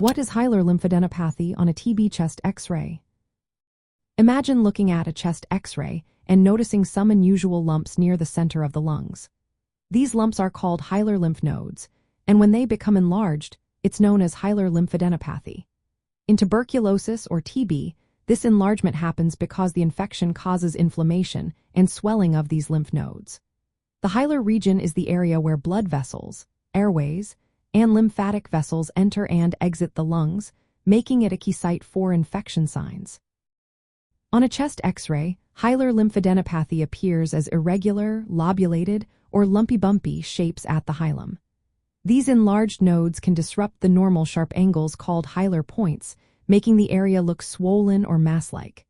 What is hilar lymphadenopathy on a TB chest X-ray? Imagine looking at a chest X-ray and noticing some unusual lumps near the center of the lungs. These lumps are called hilar lymph nodes, and when they become enlarged, it's known as hilar lymphadenopathy. In tuberculosis or TB, this enlargement happens because the infection causes inflammation and swelling of these lymph nodes. The hilar region is the area where blood vessels, airways, and lymphatic vessels enter and exit the lungs, making it a key site for infection signs. On a chest X-ray, hilar lymphadenopathy appears as irregular, lobulated, or lumpy-bumpy shapes at the hilum. These enlarged nodes can disrupt the normal sharp angles called hilar points, making the area look swollen or mass-like.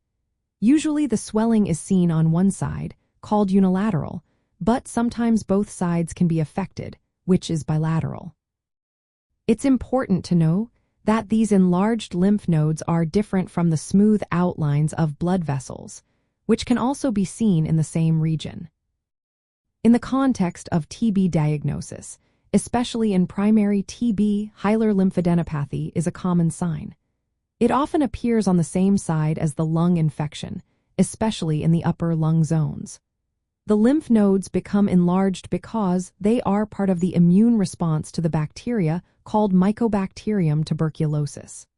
Usually the swelling is seen on one side, called unilateral, but sometimes both sides can be affected, which is bilateral. It's important to know that these enlarged lymph nodes are different from the smooth outlines of blood vessels, which can also be seen in the same region. In the context of TB diagnosis, especially in primary TB, hilar lymphadenopathy is a common sign. It often appears on the same side as the lung infection, especially in the upper lung zones. The lymph nodes become enlarged because they are part of the immune response to the bacteria called Mycobacterium tuberculosis.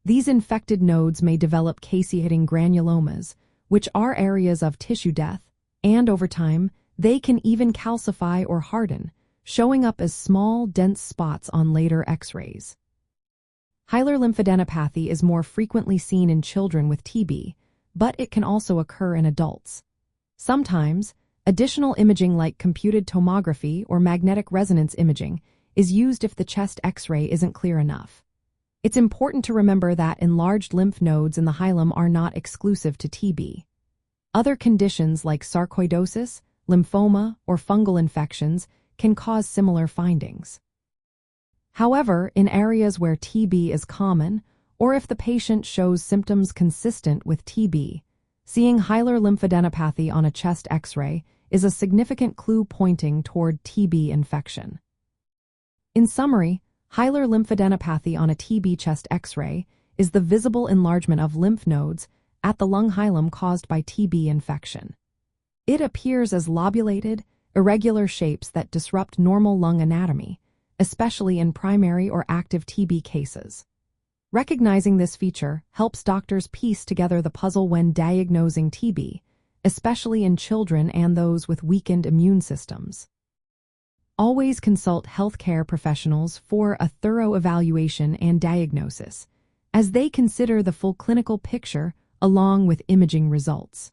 These infected nodes may develop caseating granulomas, which are areas of tissue death, and over time, they can even calcify or harden, showing up as small, dense spots on later X-rays. Hilar lymphadenopathy is more frequently seen in children with TB, but it can also occur in adults. Sometimes, additional imaging like computed tomography or magnetic resonance imaging is used if the chest X-ray isn't clear enough. It's important to remember that enlarged lymph nodes in the hilum are not exclusive to TB. Other conditions like sarcoidosis, lymphoma, or fungal infections can cause similar findings. However, in areas where TB is common, or if the patient shows symptoms consistent with TB, seeing hilar lymphadenopathy on a chest X-ray is a significant clue pointing toward TB infection. In summary, hilar lymphadenopathy on a TB chest X-ray is the visible enlargement of lymph nodes at the lung hilum caused by TB infection. It appears as lobulated, irregular shapes that disrupt normal lung anatomy, especially in primary or active TB cases. Recognizing this feature helps doctors piece together the puzzle when diagnosing TB, especially in children and those with weakened immune systems. Always consult healthcare professionals for a thorough evaluation and diagnosis, as they consider the full clinical picture along with imaging results.